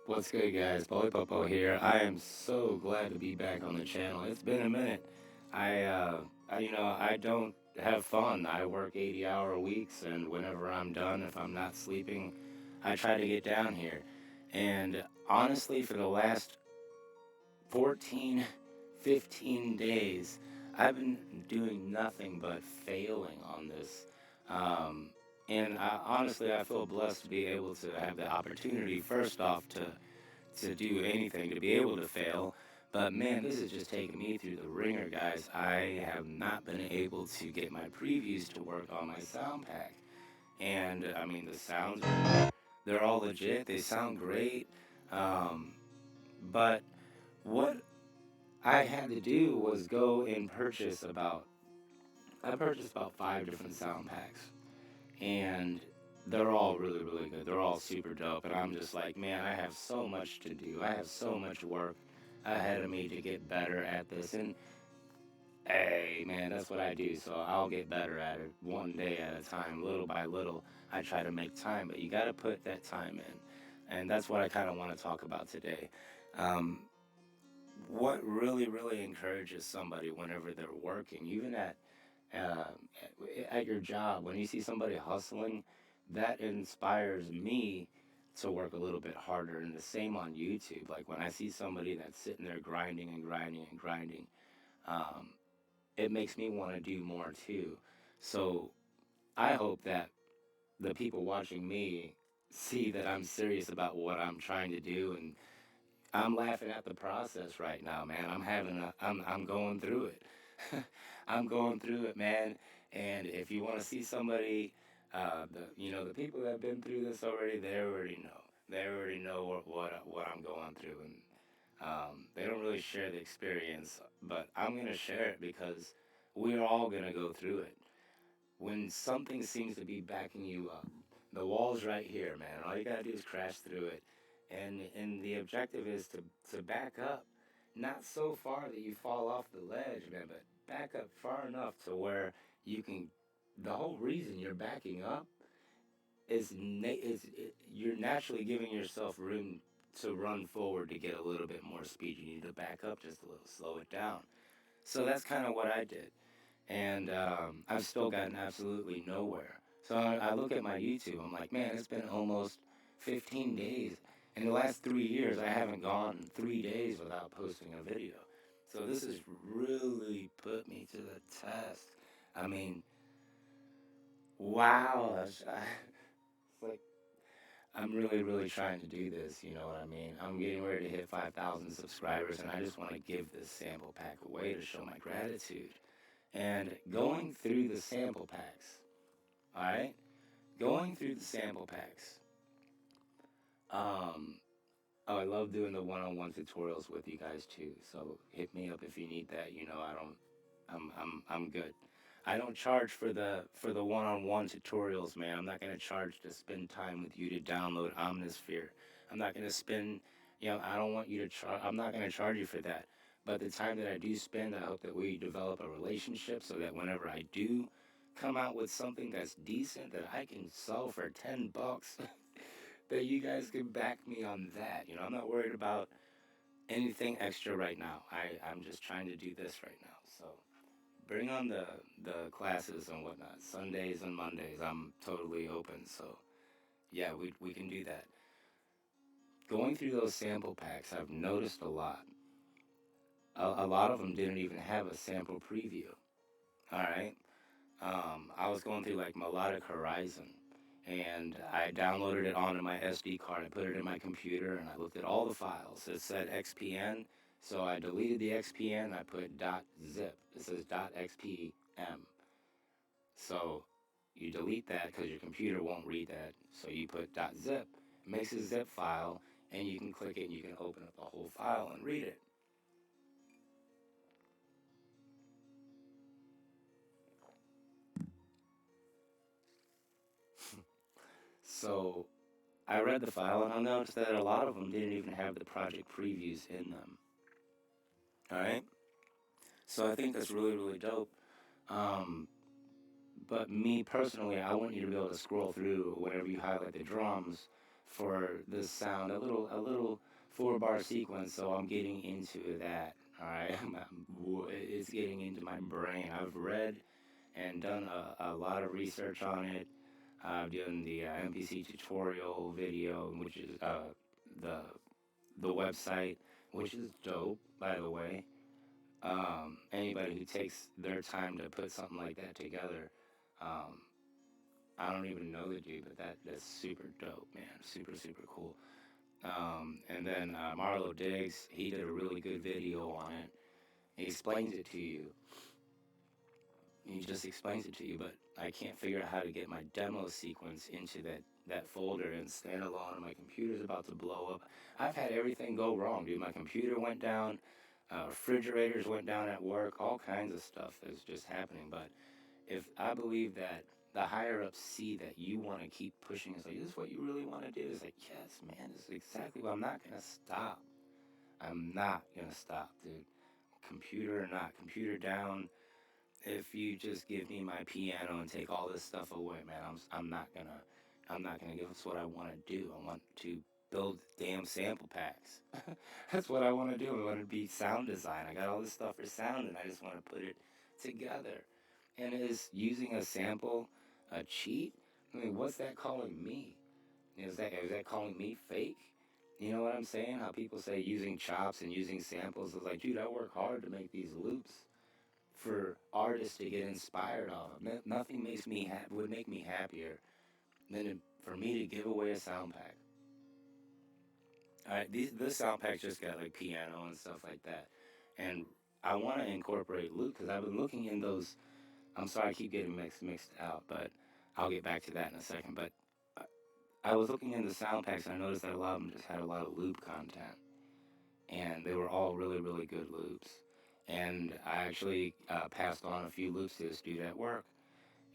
What's good, guys? Polipopo here. I am so glad to be back on the channel. It's been a minute. I don't have fun. I work 80-hour weeks, and whenever I'm done, if I'm not sleeping, I try to get down here. And honestly, for the last 14, 15 days, I've been doing nothing but failing on this. Um, honestly, I feel blessed to be able to have the opportunity, first off, to do anything, to be able to fail. But man, this is just taking me through the ringer, guys. I have not been able to get my previews to work on my sound pack. And I mean, the sounds they're all legit. They sound great. Um, but what I had to do was go and I purchased about five different sound packs. And they're all really, really good. They're all super dope. And I'm just like, man, I have so much to do. I have so much work ahead of me to get better at this. And hey, man, that's what I do. So I'll get better at it one day at a time, little by little. I try to make time, but you got to put that time in. And that's what I kind of want to talk about today. Um, what really, really encourages somebody whenever they're working, even uh, at your job, when you see somebody hustling, that inspires me to work a little bit harder. And the same on YouTube. Like when I see somebody that's sitting there grinding and grinding and grinding, um, it makes me want to do more too. So I hope that the people watching me see that I'm serious about what I'm trying to do, and I'm laughing at the process right now, man. I'm going through it. I'm going through it, man. And if you want to see somebody, the people that have been through this already, they already know. They already know what I'm going through, and they don't really share the experience, but I'm gonna share it because we're all gonna go through it. When something seems to be backing you up, the wall's right here, man. All you gotta do is crash through it, and the objective is to back up, not so far that you fall off the ledge, man, but back up far enough to where you can. The whole reason you're backing up you're naturally giving yourself room to run forward to get a little bit more speed. You need to back up just a little, slow it down. So that's kind of what I did, and I've still gotten absolutely nowhere. So I look at my YouTube. I'm like, man, it's been almost 15 days. In the last 3 years, I haven't gone 3 days without posting a video. So this has really put me to the test. I mean, wow. It's like I'm really, really trying to do this. You know what I mean? I'm getting ready to hit 5,000 subscribers, and I just want to give this sample pack away to show my gratitude. And going through the sample packs, all right? Going through the sample packs. Um, oh, I love doing the one-on-one tutorials with you guys too. So hit me up if you need that. I'm good. I don't charge for the one-on-one tutorials, man. I'm not gonna charge to spend time with you to download Omnisphere. I'm not gonna spend, I don't want you to charge. I'm not gonna charge you for that. But the time that I do spend, I hope that we develop a relationship so that whenever I do come out with something that's decent that I can sell for $10, that you guys can back me on that. I'm not worried about anything extra right now. I'm just trying to do this right now. So bring on the classes and whatnot. Sundays and Mondays, I'm totally open. So yeah, we can do that. Going through those sample packs, I've noticed a lot. A lot of them didn't even have a sample preview. All right. I was going through like Melodic Horizon, and I downloaded it onto my SD card. I put it in my computer, and I looked at all the files. It said XPN, so I deleted the XPN. I put .zip. It says .xpm. So you delete that because your computer won't read that. So you put .zip. It makes a zip file, and you can click it, and you can open up the whole file and read it. So I read the file, and I noticed that a lot of them didn't even have the project previews in them. All right. So I think that's really, really dope. Um, but me personally, I want you to be able to scroll through whenever you highlight the drums, for this sound, a little 4 bar sequence. So I'm getting into that. All right, it's getting into my brain. I've read and done a lot of research on it. I've done the MPC tutorial video, which is the the website, which is dope, by the way. Anybody who takes their time to put something like that together, um, I don't even know the dude, but that's super dope, man. Super super cool. And then Marlo Diggs, he did a really good video on it. He explains it to you. He just explains it to you, but I can't figure out how to get my demo sequence into that folder and standalone. My computer's about to blow up. I've had everything go wrong, dude. My computer went down, refrigerators went down at work, all kinds of stuff is just happening. But if I believe that the higher ups see that you want to keep pushing, it's like, this is what you really want to do. It's like, yes, man, this is exactly what I'm not gonna stop. I'm not gonna stop, dude. Computer or not, computer down, if you just give me my piano and take all this stuff away, man, I'm not gonna give us what I want to do. I want to build damn sample packs. That's what I want to do. I want to be sound design. I got all this stuff for sound, and I just want to put it together. And is using a sample a cheat? I mean, what's that calling me? Is that calling me fake? You know what I'm saying? How people say using chops and using samples is like, dude, I work hard to make these loops for artists to get inspired off of. Nothing would make me happier than for me to give away a sound pack. All right, this sound pack just got like piano and stuff like that, and I want to incorporate loop because I've been looking in those. I'm sorry, I keep getting mixed out, but I'll get back to that in a second. But uh, I was looking in the sound packs and I noticed that a lot of them just had a lot of loop content, and they were all really really good loops. And I actually passed on a few loops to this dude at work,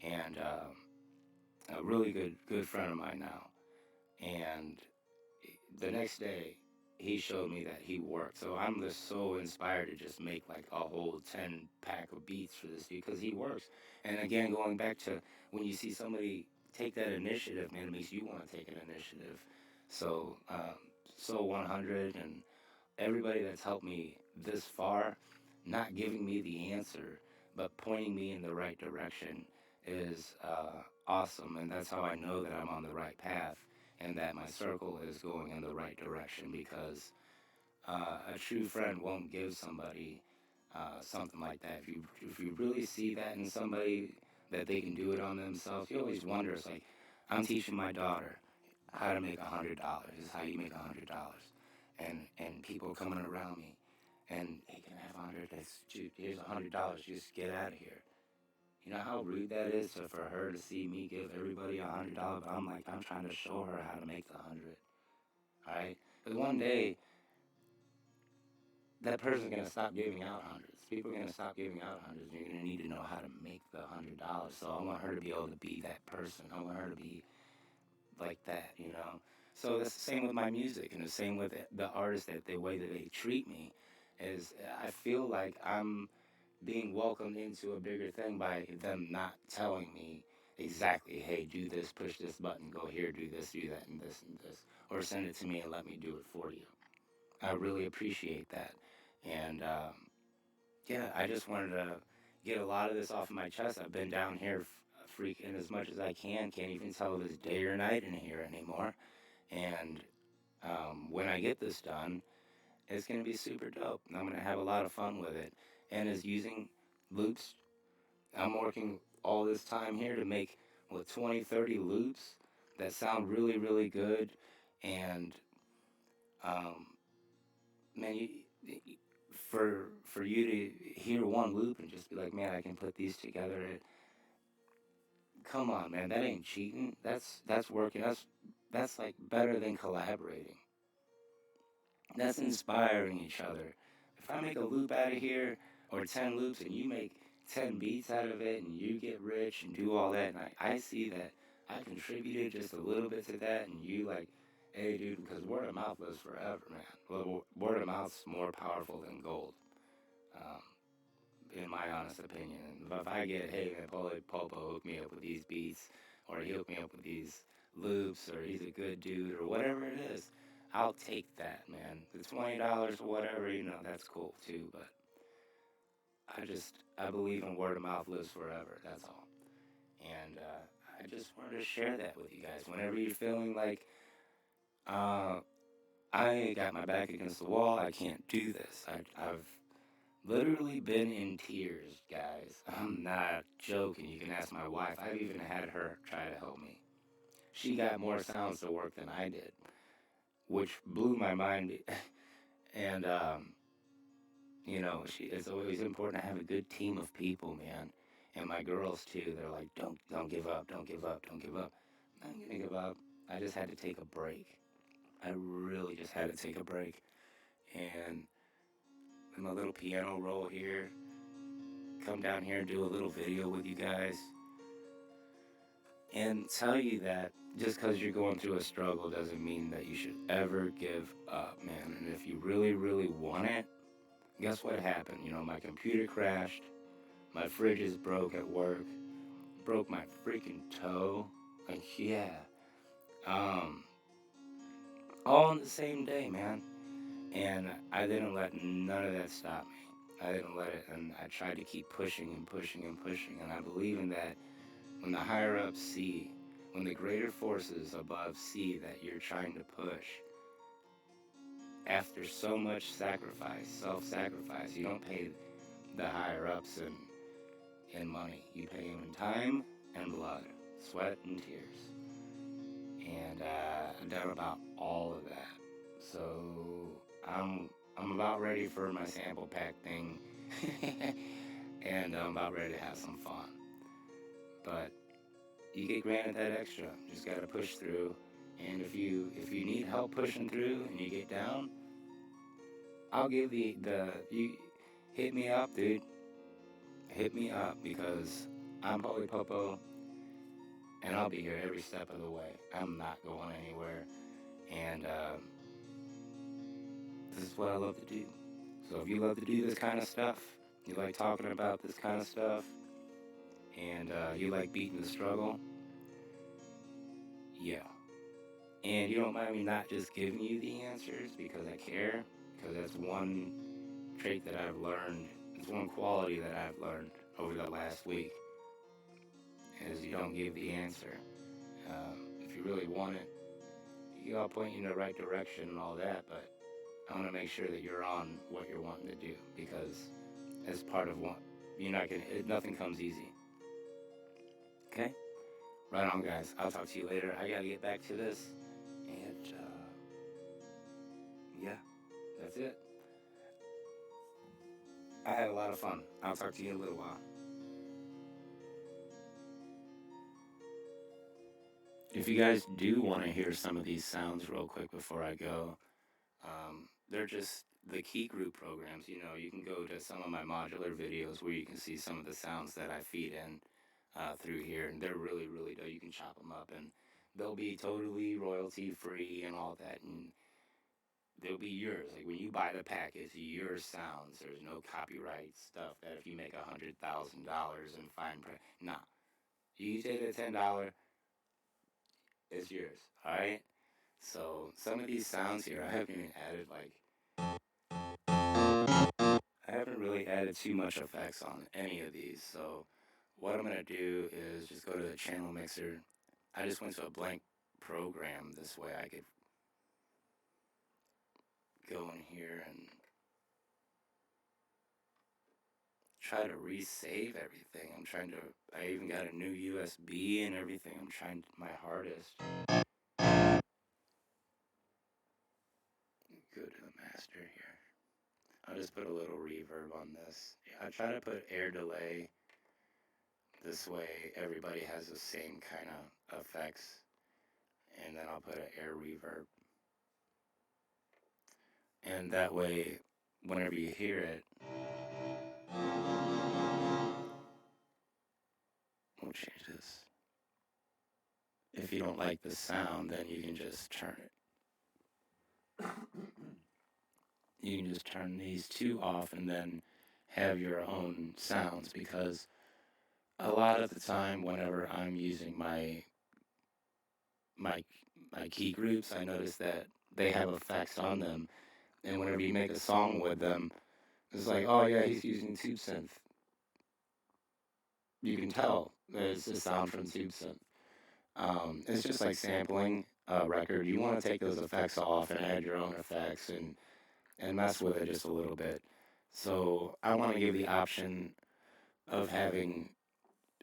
and a really good friend of mine now. And the next day, he showed me that he worked. So I'm just so inspired to just make like a whole 10 pack of beats for this dude because he works. And again, going back to when you see somebody take that initiative, man, it makes you want to take an initiative. So, so 100 and everybody that's helped me this far, not giving me the answer, but pointing me in the right direction is awesome. And that's how I know that I'm on the right path and that my circle is going in the right direction because a true friend won't give somebody something like that. If you really see that in somebody that they can do it on themselves, you always wonder. It's like I'm teaching my daughter how to make $100. This is how you make $100, and people coming around me, and hey, can I have 100? Here's $100. Just get out of here. You know how rude that is for her to see me give everybody $100. But I'm like, I'm trying to show her how to make the 100. All right, because one day that person's gonna stop giving out hundreds. People are gonna stop giving out hundreds, and you're gonna need to know how to make the $100. So I want her to be able to be that person. I want her to be like that. So that's the same with my music, and the same with the artists that the way that they treat me is I feel like I'm being welcomed into a bigger thing by them not telling me exactly, hey, do this, push this button, go here, do this, do that, and this, or send it to me and let me do it for you. I really appreciate that, and yeah, I just wanted to get a lot of this off my chest. I've been down here freaking as much as I can. Can't even tell if it's day or night in here anymore. And when I get this done, it's going to be super dope. I'm going to have a lot of fun with it. And as using loops, I'm working all this time here to make, 20, 30 loops that sound really, really good. And, um, man, for you to hear one loop and just be like, man, I can put these together. Come on, man, that ain't cheating. That's working. That's like better than collaborating. That's inspiring each other. If I make a loop out of here or 10 loops and you make 10 beats out of it and you get rich and do all that, and I see that I contributed just a little bit to that, and you like, hey, dude, because word of mouth lives forever, man. Well, word of mouth's more powerful than gold, um, in my honest opinion. If I get, hey, man, Polipopo hooked me up with these beats, or he hooked me up with these loops or he's a good dude or whatever it is, I'll take that, man. The $20 or whatever, that's cool too. But I believe in word of mouth lives forever. That's all. And I just wanted to share that with you guys. Whenever you're feeling like uh, I got my back against the wall, I can't do this. I've literally been in tears, guys. I'm not joking. You can ask my wife. I've even had her try to help me. She got more sounds to work than I did, which blew my mind. And it's always important to have a good team of people, man. And my girls too. They're like, don't give up, don't give up, don't give up. I'm not gonna give up. I just had to take a break. I really just had to take a break. And in my little piano roll here, come down here and do a little video with you guys and tell you that just because you're going through a struggle doesn't mean that you should ever give up, man. And if you really, really want it, guess what happened? My computer crashed, my fridge is broke at work, broke my freaking toe. Like, yeah. Um, all on the same day, man. And I didn't let none of that stop me. I didn't let it, and I tried to keep pushing and pushing and pushing. And I believe in that when the higher ups see, when the greater forces above see that you're trying to push, after so much sacrifice, self-sacrifice, you don't pay the higher ups in money. You pay them in time and blood, sweat and tears. And I've done about all of that. So I'm about ready for my sample pack thing, and I'm about ready to have some fun. But you get granted that extra. Just gotta push through. And if you need help pushing through and you get down, I'll give the you hit me up, dude. Hit me up because I'm Polipopo and I'll be here every step of the way. I'm not going anywhere. And this is what I love to do. So if you love to do this kind of stuff, you like talking about this kind of stuff, and you like beating the struggle, yeah. And you don't mind me not just giving you the answers because I care, because that's one trait that I've learned, it's one quality that I've learned over the last week, is you don't give the answer. If you really want it, I'll point you in the right direction and all that, but I want to make sure that you're on what you're wanting to do, because as part of what you're not gonna, nothing comes easy. Okay? Right on, guys. I'll talk to you later. I gotta get back to this. And, yeah, that's it. I had a lot of fun. I'll talk to you in a little while. If you guys do want to hear some of these sounds real quick before I go, they're just the key group programs. You can go to some of my modular videos where you can see some of the sounds that I feed in through here, and they're really, really dope. You can chop them up, and they'll be totally royalty free and all that, and they'll be yours. Like when you buy the pack, it's your sounds. There's no copyright stuff that if you make $100,000 in fine print, nah. You take the $10, it's yours. All right. So some of these sounds here, I haven't really added too much effects on any of these. So what I'm gonna do is just go to the channel mixer. I just went to a blank program. This way I could go in here and try to resave everything. I even got a new USB and everything. I'm trying my hardest. Go to the master here. I'll just put a little reverb on this. I try to put air delay. This way everybody has the same kind of effects. And then I'll put an air reverb. And that way, whenever you hear it, we'll change this. If you don't like the sound, then you can just turn it. You can just turn these two off and then have your own sounds, because a lot of the time whenever I'm using my my my key groups, I noticed that they have effects on them, and whenever you make a song with them, it's like, oh yeah, he's using tube synth. You can tell there's a sound from tube synth. It's just like sampling a record. You want to take those effects off and add your own effects and mess with it just a little bit. So I want to give the option of having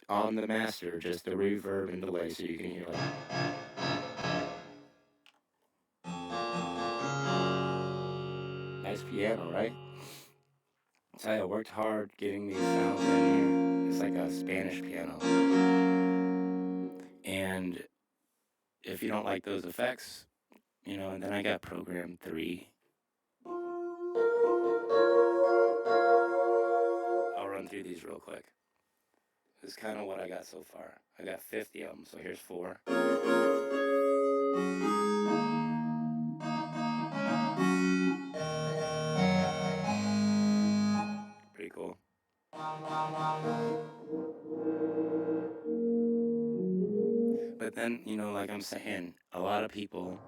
on the master just the reverb and delay, so you can hear like nice piano, right? So I worked hard getting these sounds in here. It's like a Spanish piano. And if you don't like those effects, and then I got program 3. I'll run through these real quick. This is kind of what I got so far. I got 50 of them, so here's 4. Pretty cool. But then, like I'm saying, a lot of people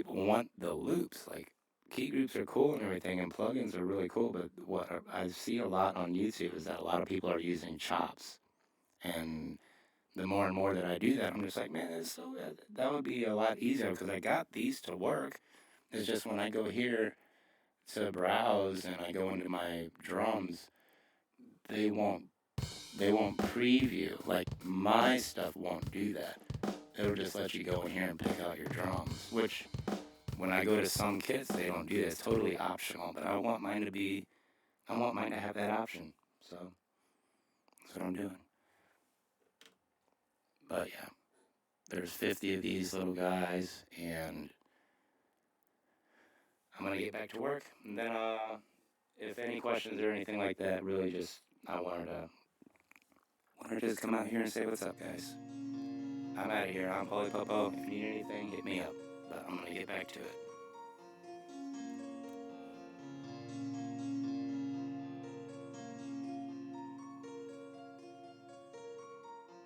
want the loops. Like, key groups are cool and everything, and plugins are really cool, but what I see a lot on YouTube is that a lot of people are using chops. And the more and more that I do that, I'm just like, man, that would be a lot easier because I got these to work. It's just when I go here to browse and I go into my drums, they won't preview. Like, my stuff won't do that. It'll just let you go in here and pick out your drums, which when I go to some kits, they don't do that. It's totally optional, but I want mine to have that option. So that's what I'm doing. But yeah, there's 50 of these little guys, and I'm gonna get back to work. And then, if any questions or anything like that, really just I wanted to just come out here and say what's up, guys. I'm out of here. I'm Polypopo. If you need anything, hit me up. But I'm gonna get back to it.